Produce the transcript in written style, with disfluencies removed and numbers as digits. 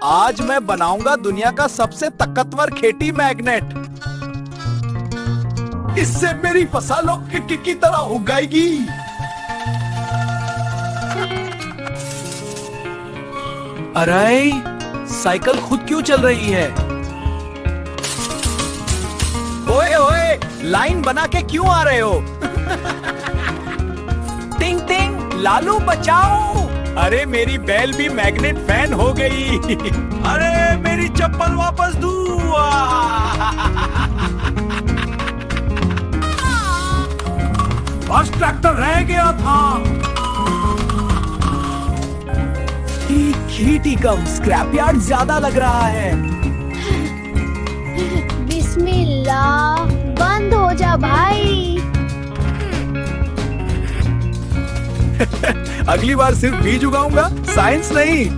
आज मैं बनाऊंगा दुनिया का सबसे ताकतवर खेती मैग्नेट। इससे मेरी फसलों की तरह उगाएगी। अरे साइकिल खुद क्यों चल रही है? ओए ओए, लाइन बना के क्यों आ रहे हो? टिंग टिंग, लालू बचाओ। अरे मेरी बैल भी मैग्नेट फैन हो गई। अरे मेरी चप्पल वापस दो। बस ट्रैक्टर रह गया था। खेती कम, स्क्रैप यार्ड ज्यादा लग रहा है। बिस्मिल्लाह, बंद हो जा भाई। अगली बार सिर्फ बीज उगाऊंगा, साइंस नहीं।